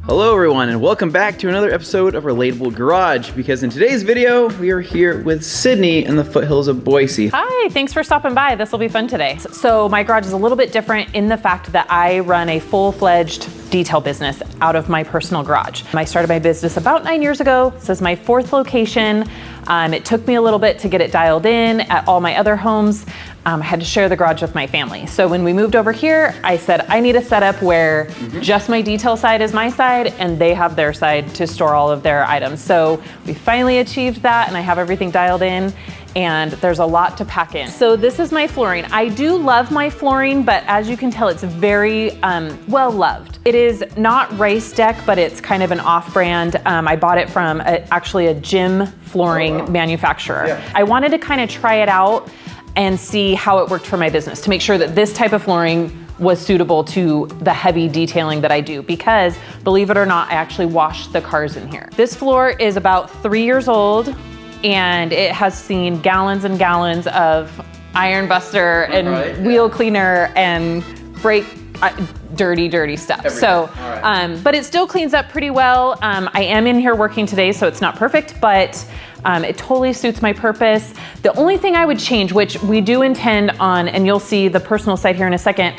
Hello everyone and welcome back to another episode of Relatable Garage, because in today's video we are here with Sydney in the foothills of Boise. Hi, thanks for stopping by. This will be fun today. So my garage is a little bit different in the fact that I run a full-fledged detail business out of my personal garage. I started my business about 9 years ago. This is my 4th location. It took me a little bit to get it dialed in at all my other homes. I had to share the garage with my family. So when we moved over here, I said, I need a setup where just my detail side is my side and they have their side to store all of their items. So we finally achieved that and I have everything dialed in and there's a lot to pack in. So this is my flooring. I do love my flooring, but as you can tell, it's very well loved. It is not Rice Deck, but it's kind of an off-brand. I bought it from actually a gym flooring manufacturer. Yeah. I wanted to kind of try it out and see how it worked for my business to make sure that this type of flooring was suitable to the heavy detailing that I do, because believe it or not, I actually washed the cars in here. This floor is about 3 years old and it has seen gallons and gallons of iron buster and wheel cleaner and brake dirty stuff. Everything. So, but it still cleans up pretty well. I am in here working today, so it's not perfect, but it totally suits my purpose. The only thing I would change, which we do intend on, and you'll see the personal side here in a second,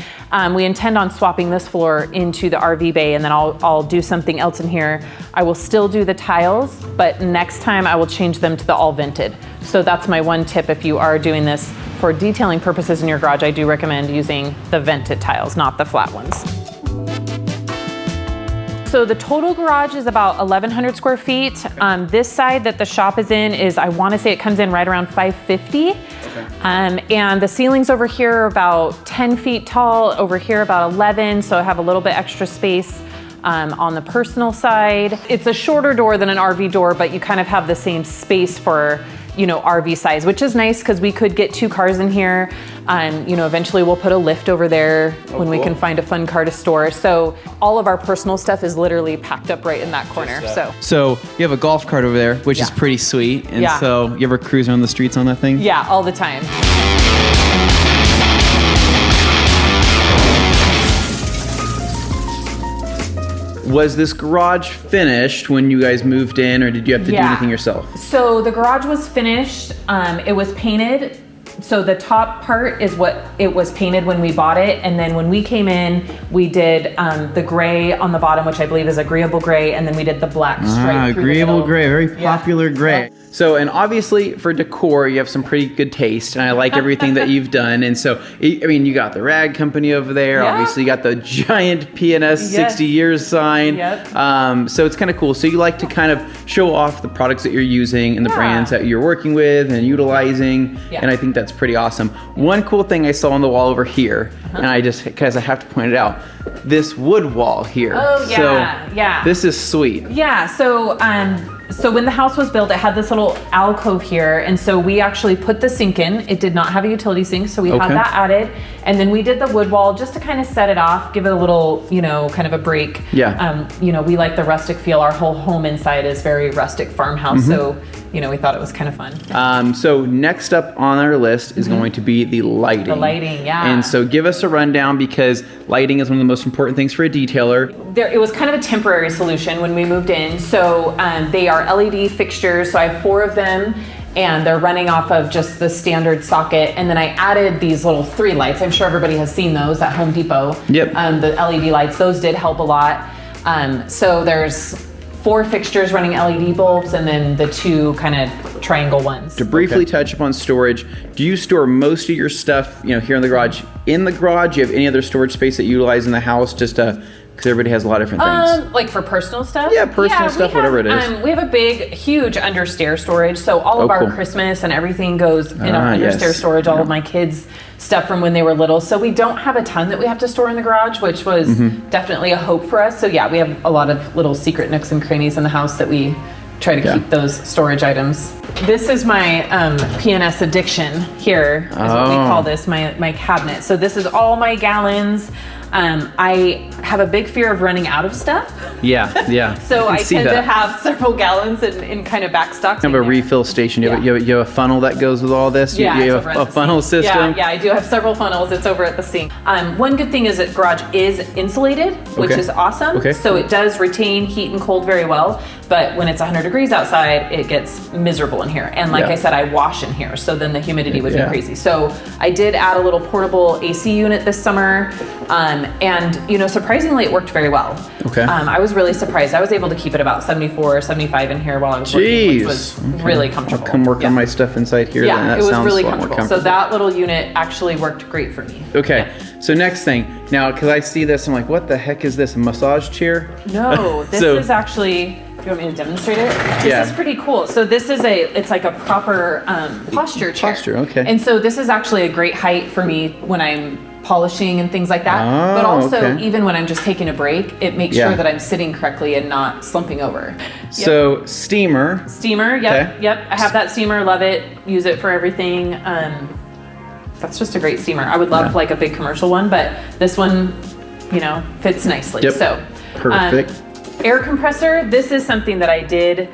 we intend on swapping this floor into the RV bay, and then I'll do something else in here. I will still do the tiles, but next time I will change them to the all vented. So that's my one tip. If you are doing this for detailing purposes in your garage, I do recommend using the vented tiles, not the flat ones. So the total garage is about 1,100 square feet. This side that the shop is in is, I wanna say it comes in right around 550. Okay. And the ceilings over here are about 10 feet tall, over here about 11, so I have a little bit extra space on the personal side. It's a shorter door than an RV door, but you kind of have the same space for, you know, RV size, which is nice because we could get 2 cars in here. You know, eventually we'll put a lift over there when we can find a fun car to store. So all of our personal stuff is literally packed up right in that corner. So you have a golf cart over there, which is pretty sweet. And so you ever cruise around the streets on that thing? Yeah, all the time. Was this garage finished when you guys moved in, or did you have to do anything yourself? So the garage was finished. It was painted. So the top part is what it was painted when we bought it. And then when we came in, we did the gray on the bottom, which I believe is agreeable gray. And then we did the black stripe through agreeable the middle. gray, very popular gray. Yeah. So, and obviously for decor, you have some pretty good taste, and I like everything that you've done. And so, I mean, you got the rag company over there. Yeah. Obviously you got the giant P&S 60 years sign. Yep. So it's kind of cool. So you like to kind of show off the products that you're using and the brands that you're working with and utilizing. Yeah. And I think that's pretty awesome. One cool thing I saw on the wall over here, and I just, because I have to point it out, this wood wall here. Oh yeah, so this is sweet. Yeah, so when the house was built, it had this little alcove here, and so we actually put the sink in. It did not have a utility sink, so we had that added, and then we did the wood wall just to kind of set it off, give it a little, you know, kind of a break. Yeah. You know, we like the rustic feel. Our whole home inside is very rustic farmhouse, so you know, we thought it was kind of fun. So next up on our list is going to be the lighting. The lighting, yeah. And so give us a rundown, because lighting is one of the most important things for a detailer. It was kind of a temporary solution when we moved in. So they are LED fixtures. So I have 4 of them, and they're running off of just the standard socket. And then I added these little 3 lights. I'm sure everybody has seen those at Home Depot. Yep. The LED lights, those did help a lot. So there's 4 fixtures running LED bulbs, and then the 2 kind of triangle ones. To briefly touch upon storage, do you store most of your stuff, you know, here in the garage? In the garage, do you have any other storage space that you utilize in the house, just because everybody has a lot of different things? Like for personal stuff? Yeah, personal stuff, whatever it is. We have a big, huge understair storage. So all of our Christmas and everything goes in our understair storage, all of my kids' stuff from when they were little. So we don't have a ton that we have to store in the garage, which was definitely a hope for us. So yeah, we have a lot of little secret nooks and crannies in the house that we try to keep those storage items. This is my P&S addiction here, is what we call this, my cabinet. So this is all my gallons. I have a big fear of running out of stuff. Yeah. So I tend to have several gallons in kind of back stocks. You have a refill station. You have a funnel that goes with all this. You have a funnel system. Yeah, I do have several funnels. It's over at the sink. One good thing is that garage is insulated, which is awesome. Okay. So it does retain heat and cold very well. But when it's 100 degrees outside, it gets miserable in here. And like I said, I wash in here, so then the humidity would be crazy. So I did add a little portable AC unit this summer, and surprisingly, it worked very well. Okay. I was really surprised. I was able to keep it about 74 or 75 in here while I was working, which was really comfortable. I'll come work on my stuff inside here. Yeah, then. That it was sounds really a lot more comfortable. So that little unit actually worked great for me. Okay. So next thing, now, because I see this, I'm like, what the heck is this? A massage chair? No, this is actually. Do you want me to demonstrate it? This is pretty cool. So this is it's like a proper posture chair. Posture, okay. And so this is actually a great height for me when I'm polishing and things like that. Oh, but also even when I'm just taking a break, it makes sure that I'm sitting correctly and not slumping over. So steamer. Steamer, yep. I have that steamer, love it, use it for everything. That's just a great steamer. I would love like a big commercial one, but this one, fits nicely. Yep. So Perfect. Air compressor, this is something that I did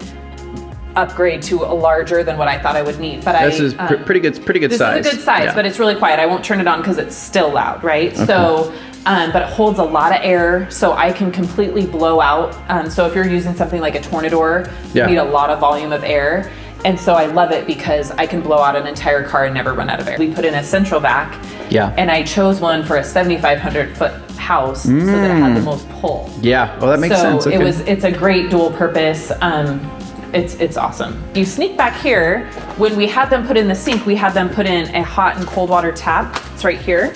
upgrade to a larger than what I thought I would need. But this is pretty good this size. This is a good size, but it's really quiet. I won't turn it on because it's still loud, right? Okay. So, but it holds a lot of air, so I can completely blow out. So if you're using something like a Tornador, you need a lot of volume of air. And so I love it because I can blow out an entire car and never run out of air. We put in a central vac, and I chose one for a 7,500 foot house so that it had the most pull. Yeah, well that makes sense. Okay. It's a great dual purpose. It's awesome. You sneak back here, when we had them put in the sink, we had them put in a hot and cold water tap. It's right here.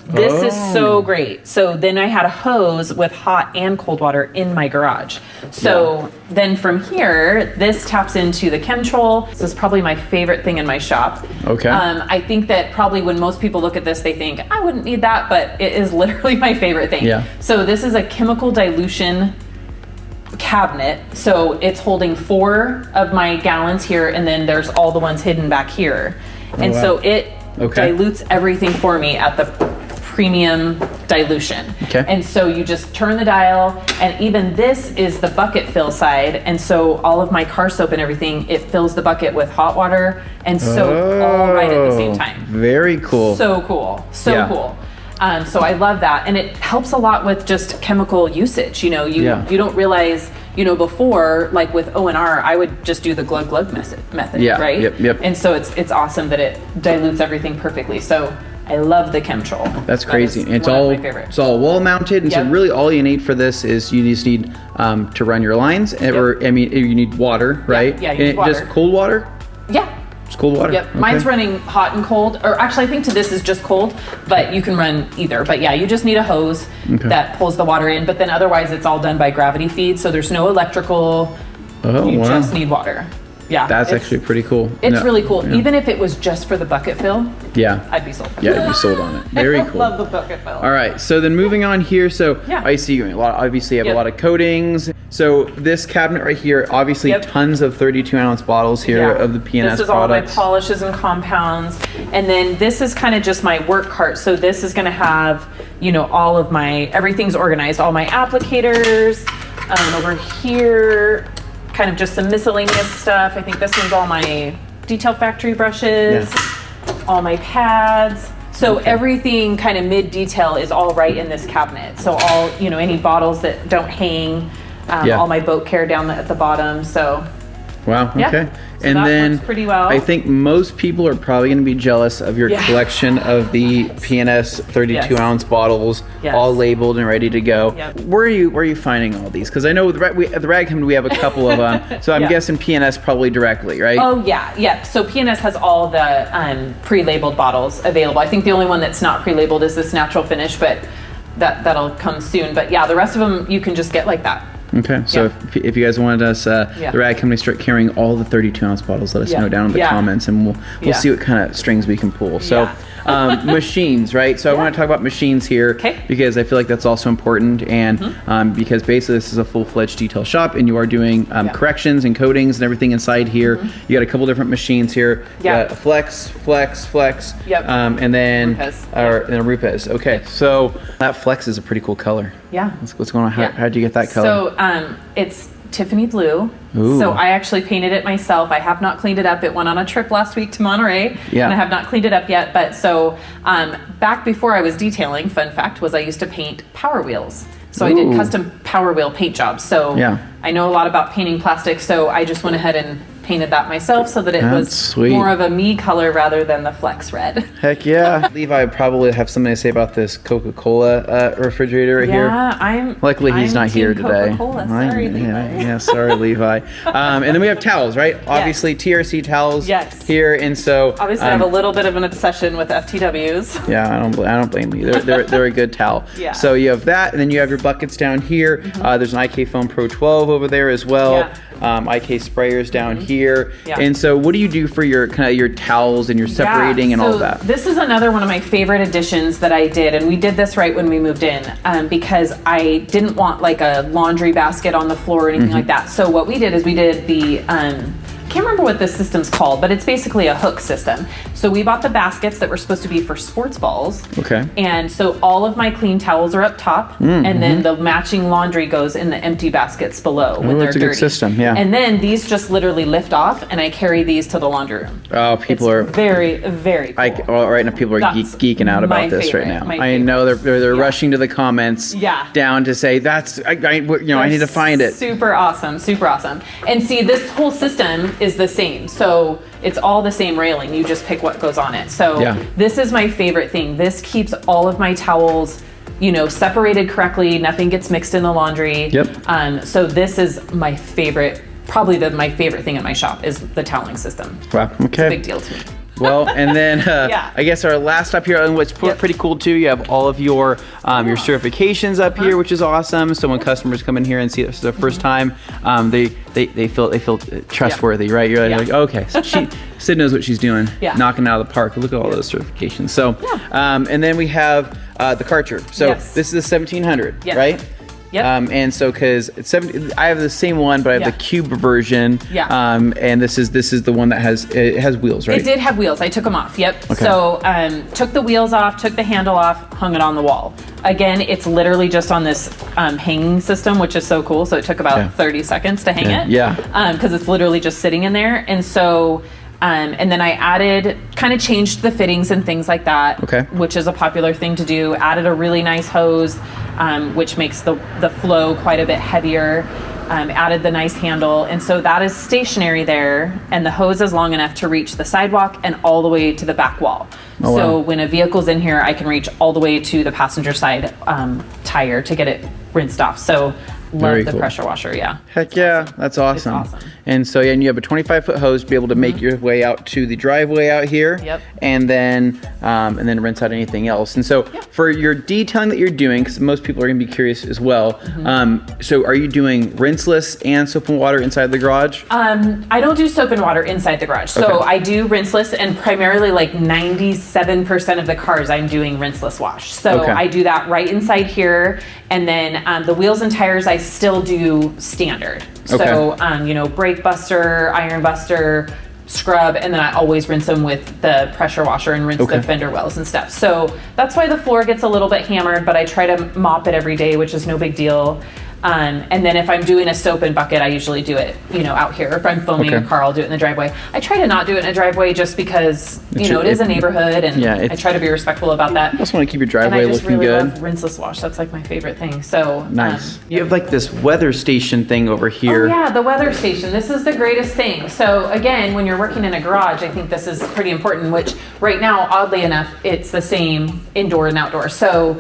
This is so great. So then I had a hose with hot and cold water in my garage. So then from here, this taps into the Chemtrol. This is probably my favorite thing in my shop. Okay. I think that probably when most people look at this, they think, I wouldn't need that, but it is literally my favorite thing. Yeah. So this is a chemical dilution cabinet. So it's holding 4 of my gallons here, and then there's all the ones hidden back here. And so it dilutes everything for me at the premium dilution. Okay. And so you just turn the dial, and even this is the bucket fill side. And so all of my car soap and everything, it fills the bucket with hot water and soap all right at the same time. Very cool. So cool. So cool. So I love that. And it helps a lot with just chemical usage. You don't realize, before, like with O&R, I would just do the glug method, right? Yep. And so it's awesome that it dilutes everything perfectly. So I love the Chemtrol. That's crazy. It's one of my favorites. It's all wall mounted, and so really all you need for this is you just need to run your lines, or you need water, right? Yeah, you need water. Just cold water? Yeah. Just cold water? Yep. Okay. Mine's running hot and cold, or actually I think to this is just cold, but you can run either. But yeah, you just need a hose that pulls the water in, but then otherwise it's all done by gravity feed, so there's no electrical. You just need water. Yeah, that's actually pretty cool. It's really cool. Yeah. Even if it was just for the bucket fill, I'd be sold. Yeah, I'd be sold on it. Very cool. I love the bucket fill. All right, so then moving on here. So I see you obviously have a lot of coatings. So this cabinet right here, obviously tons of 32-ounce bottles here of the P&S products. This is all my polishes and compounds. And then this is kind of just my work cart. So this is going to have, all of everything's organized. All my applicators over here. Kind of just some miscellaneous stuff. I think this one's all my Detail Factory brushes, all my pads. So everything kind of mid-detail is all right in this cabinet. So all, any bottles that don't hang, all my boat care down at the bottom. So wow, okay. So and then pretty well. I think most people are probably going to be jealous of your collection of the P&S 32-ounce bottles, all labeled and ready to go. Yep. Where are you finding all these? Because I know at the Rag Company we have a couple of them. So I'm guessing P&S probably directly, right? Oh yeah. So P&S has all the pre-labeled bottles available. I think the only one that's not pre-labeled is this natural finish, but that'll come soon. But yeah, the rest of them you can just get like that. Okay, so if you guys wanted us, the Rag Company, start carrying all the 32-ounce bottles, let us know down in the comments, and we'll see what kind of strings we can pull. So, Machines, right? So I want to talk about machines here because I feel like that's also important, and because basically this is a full-fledged detail shop, and you are doing corrections and coatings and everything inside here. You got a couple different machines here. You got a flex, and then and a Rupes. Okay, so that flex is a pretty cool color. Yeah. What's going on? How did you get that color? So it's Tiffany blue. Ooh. So I actually painted it myself. I have not cleaned it up. It went on a trip last week to Monterey, and I have not cleaned it up yet. But so back before I was detailing, fun fact was I used to paint Power Wheels. So I did custom Power Wheel paint jobs. So I know a lot about painting plastic. So I just went ahead and painted that myself so that it was more of a me color rather than the flex red. Heck yeah. Levi probably have something to say about this Coca-Cola refrigerator right here. Yeah, luckily he's not here today. Coca-Cola. Sorry, Levi. Sorry, Levi. And then we have towels, right? Obviously TRC towels here, and so obviously I have a little bit of an obsession with FTWs. Yeah, I don't blame you. They're a good towel. So you have that, and then you have your buckets down here. There's an IK Foam Pro 12 over there as well. IK sprayers down here. And so what do you do for your kind of your towels and your separating and all that? This is another one of my favorite additions that I did, and we did this right when we moved in because I didn't want like a laundry basket on the floor or anything like that. So what we did is we did the I can't remember what this system's called, but it's basically a hook system. So we bought the baskets that were supposed to be for sports balls. Okay. And so all of my clean towels are up top, and then the matching laundry goes in the empty baskets below when they're dirty. That's a good system, And then these just literally lift off, and I carry these to the laundry room. Oh, people are very, very cool. Right now people are geeking out about this right now. I know they're rushing to the comments down to say I need to find it. Super awesome, super awesome. And see, this whole system is the same. So it's all the same railing. You just pick what goes on it. So this is my favorite thing. This keeps all of my towels, separated correctly. Nothing gets mixed in the laundry. So this is my favorite, probably my favorite thing in my shop is the toweling system. Wow. Okay. It's a big deal to me. Well, and then I guess our last stop here, and what's pretty cool too, you have all of your certifications up here, which is awesome. So when customers come in here and see this for the first time, they feel trustworthy, right? You're like, okay, so Sid knows what she's doing, knocking it out of the park. Look at all those certifications. So, and then we have the Karcher. So this is the 1700, right? And so because I have the same one, but I have the cube version. And this is the one that has wheels, right? It did have wheels. I took them off. Okay. So took the wheels off, took the handle off, hung it on the wall. Again, it's literally just on this hanging system, which is so cool. So it took about 30 seconds to hang it. Because it's literally just sitting in there. And so and then I changed the fittings and things like that, which is a popular thing to do. Added a really nice hose, which makes the flow quite a bit heavier. Added the nice handle, and so that is stationary there, and the hose is long enough to reach the sidewalk and all the way to the back wall. So when a vehicle's in here, I can reach all the way to the passenger side tire to get it rinsed off. So love the pressure washer, Heck yeah, that's awesome. It's awesome. And so and you have a 25-foot hose to be able to make your way out to the driveway out here, and then rinse out anything else. And so for your detailing that you're doing, because most people are going to be curious as well, so are you doing rinseless and soap and water inside the garage? I don't do soap and water inside the garage. So I do rinseless, and primarily like 97% of the cars I'm doing rinseless wash. So I do that right inside here, and then the wheels and tires I still do standard. So, brake buster, iron buster, scrub, and then I always rinse them with the pressure washer and rinse the fender wells and stuff. So that's why the floor gets a little bit hammered, but I try to mop it every day, which is no big deal. And then if I'm doing a soap and bucket, I usually do it, out here. If I'm foaming a car, I'll do it in the driveway. I try to not do it in a driveway just because, it is a neighborhood, and I try to be respectful about that. You also want to keep your driveway looking good. I just really love rinseless wash. That's like my favorite thing. So nice. You have like this weather station thing over here. Oh yeah, the weather station. This is the greatest thing. So again, when you're working in a garage, I think this is pretty important, which right now, oddly enough, it's the same indoor and outdoor. So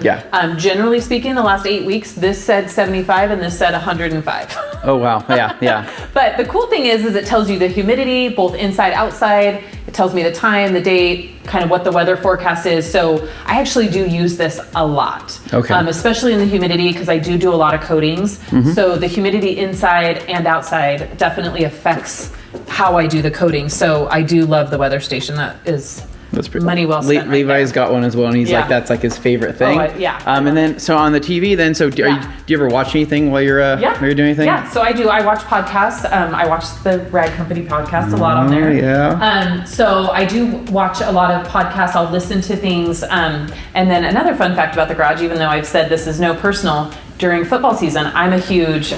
generally speaking, the last 8 weeks, this said 75 and this said 105. Oh wow, yeah. But the cool thing is it tells you the humidity, both inside, outside. It tells me the time, the date, kind of what the weather forecast is. So I actually do use this a lot, especially in the humidity, because I do a lot of coatings. So the humidity inside and outside definitely affects how I do the coating. So I do love the weather station. That is That's pretty money well spent. Levi's got one as well, and he's like, that's like his favorite thing. And then, so on the TV then, so do you ever watch anything while you're doing anything? Yeah, so I do. I watch podcasts. I watch the Rag Company podcast a lot on there. Yeah. So I do watch a lot of podcasts. I'll listen to things. And then another fun fact about the garage, even though I've said this is no personal, during football season, I'm a huge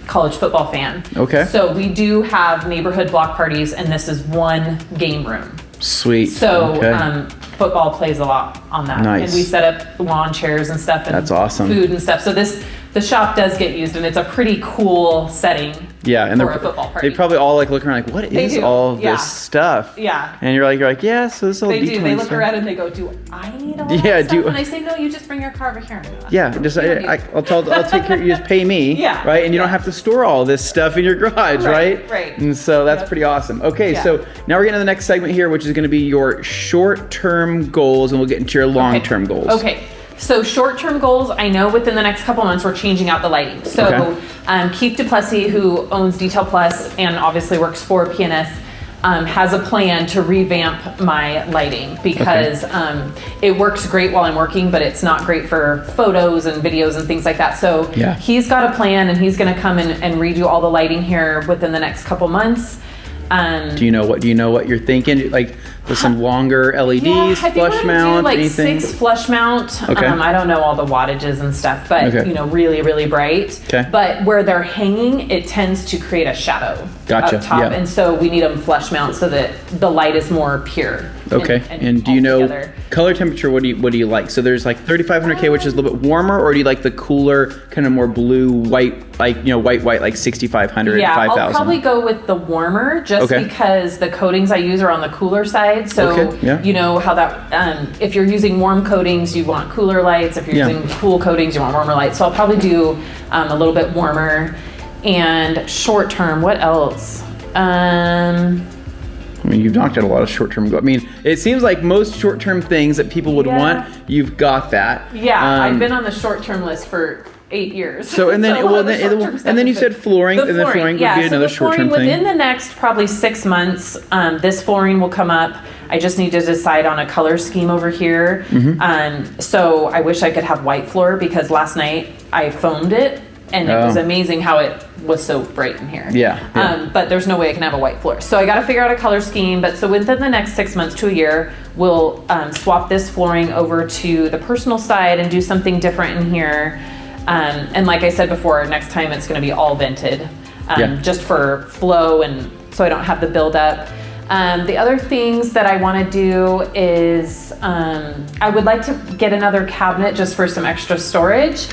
college football fan. Okay. So we do have neighborhood block parties, and this is one game room. Sweet. So football plays a lot on that. Nice. And we set up lawn chairs and stuff, and that's awesome. Food and stuff. So the shop does get used, and it's a pretty cool setting. Yeah, and for a football party. They probably all like look around like, what is all this stuff? Yeah. And you're like, yeah, so this all they do. They look around and they go, do I need all that stuff? And I say, no, you just bring your car over here. Yeah, just I'll take care. You just pay me, right? And you don't have to store all this stuff in your garage, right? Right. And so that's pretty awesome. Okay, so now we're getting to the next segment here, which is going to be your short-term goals, and we'll get into your long-term goals. Okay. So short-term goals, I know within the next couple months we're changing out the lighting. So Keith Duplessis, who owns Detail Plus and obviously works for PNS, has a plan to revamp my lighting because it works great while I'm working, but it's not great for photos and videos and things like that. So he's got a plan, and he's going to come and redo all the lighting here within the next couple months. Do you know what you're thinking? Like with some longer LEDs, flush mount, like anything? 6 flush mount. Okay. I don't know all the wattages and stuff, but really, really bright. Okay. But where they're hanging, it tends to create a shadow up top, and so we need them flush mount so that the light is more pure. Okay. And do you know color temperature? What do you like? So there's like 3500K, which is a little bit warmer, or do you like the cooler, kind of more blue, white, like white, like 6500, 5000? I'll probably go with the warmer, just because the coatings I use are on the cooler side. So you know how that if you're using warm coatings, you want cooler lights. If you're using cool coatings, you want warmer lights. So I'll probably do a little bit warmer. And short term, what else? I mean, you've knocked out a lot of short-term goals. I mean, it seems like most short-term things that people would want, you've got that. Yeah, I've been on the short-term list for 8 years. So and then then you said flooring, and then flooring would be another short-term thing. Within the next probably 6 months, this flooring will come up. I just need to decide on a color scheme over here. So I wish I could have white floor, because last night I foamed it, and it was amazing how it was so bright in here. But there's no way I can have a white floor. So I got to figure out a color scheme. But so within the next 6 months to a year, we'll swap this flooring over to the personal side and do something different in here. And like I said before, next time it's going to be all vented, just for flow, and so I don't have the buildup. The other things that I want to do is I would like to get another cabinet just for some extra storage.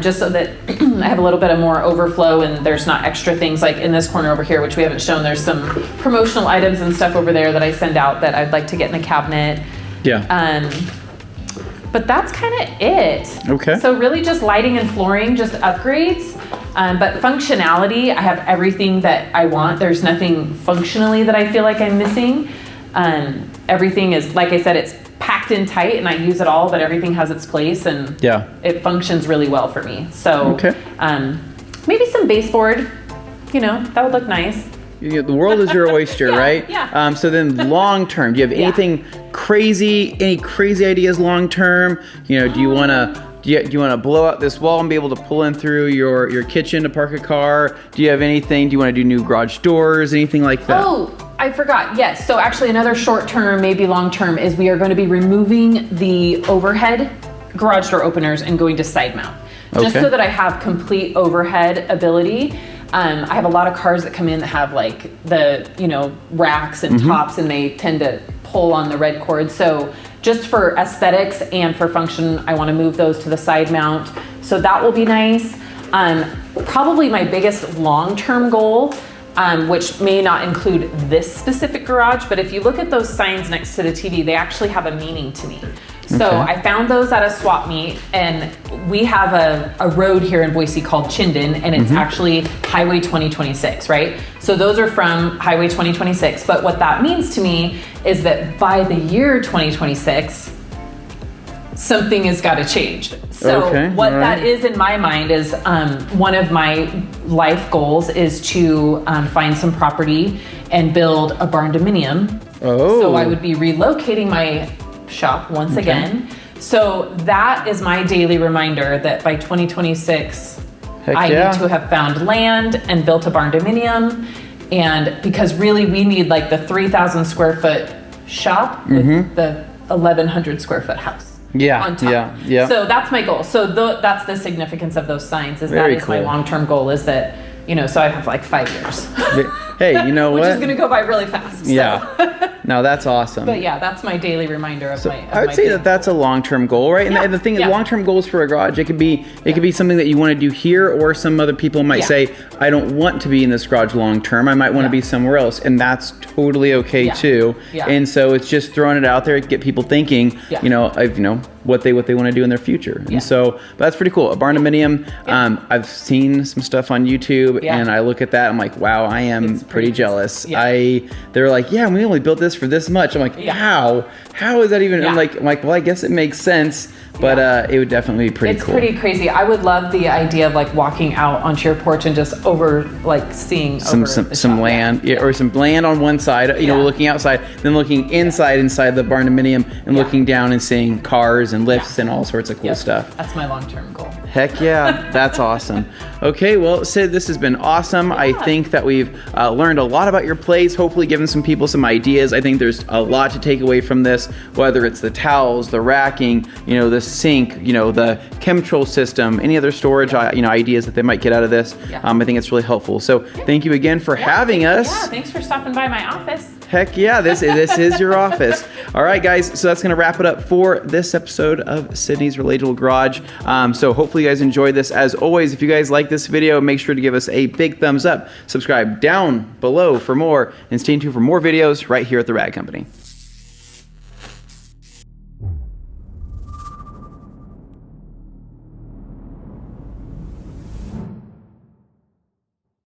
Just so that I have a little bit of more overflow, and there's not extra things like in this corner over here, which we haven't shown. There's some promotional items and stuff over there that I send out that I'd like to get in a cabinet. But that's kind of it. So really just lighting and flooring, just upgrades. But functionality, I have everything that I want. There's nothing functionally that I feel like I'm missing. Everything is, like I said, it's packed in tight, and I use it all, but everything has its place, and it functions really well for me. So maybe some baseboard, that would look nice. The world is your oyster, right? So then long term, do you have anything crazy, any crazy ideas long term? Do you want to blow out this wall and be able to pull in through your kitchen to park a car? Do you have anything? Do you want to do new garage doors, anything like that? Oh, I forgot. Yes. So actually another short term, maybe long term, is we are going to be removing the overhead garage door openers and going to side mount. Just so that I have complete overhead ability. I have a lot of cars that come in that have like the, racks and tops, and they tend to pull on the red cord. So just for aesthetics and for function, I want to move those to the side mount. So that will be nice. Probably my biggest long-term goal, which may not include this specific garage, but if you look at those signs next to the TV, they actually have a meaning to me. So I found those at a swap meet, and we have a road here in Boise called Chinden, and it's actually Highway 2026, right? So those are from Highway 2026, but what that means to me is that by the year 2026, something has got to change. So that is in my mind is one of my life goals is to find some property and build a barn dominium Oh. So I would be relocating my shop once again. So that is my daily reminder that by 2026, I need to have found land and built a barn dominium. And because really we need like the 3,000 square foot shop with the 1,100 square foot house. On top. So that's my goal. So that's the significance of those signs. That is my long-term goal. Is that so I have like 5 years. Hey, you know what? Which is going to go by really fast. Yeah. No, that's awesome. But yeah, that's my daily reminder of my. I would say that that's a long-term goal, right? And the thing is, long-term goals for a garage, it could be something that you want to do here, or some other people might say, I don't want to be in this garage long-term. I might want to be somewhere else, and that's totally okay too. And so it's just throwing it out there to get people thinking, what they want to do in their future. And so that's pretty cool. A barn dominium. I've seen some stuff on YouTube, and I look at that. I'm like, wow, I am pretty jealous. They're like, yeah, we only built this for this much. I'm like, how is that even? I'm like, well, I guess it makes sense, but it would definitely be pretty cool. It's pretty crazy. I would love the idea of like walking out onto your porch and just seeing some land, or some land on one side, looking outside, then looking inside the barn dominium, and looking down and seeing cars and lifts and all sorts of cool stuff. That's my long-term goal. Heck yeah, that's awesome. Okay, well, Sid, this has been awesome. I think that we've learned a lot about your place, hopefully given some people some ideas. I think there's a lot to take away from this, whether it's the towels, the racking, the sink, the chemtrail system, any other storage, ideas that they might get out of this. I think it's really helpful. So thank you again for having us. Yeah, thanks for stopping by my office. Heck yeah, this is your office. All right, guys, so that's going to wrap it up for this episode of Sydney's Relatable Garage. So hopefully you guys enjoyed this. As always, if you guys like this video, make sure to give us a big thumbs up, subscribe down below for more, and stay tuned for more videos right here at The Rag Company.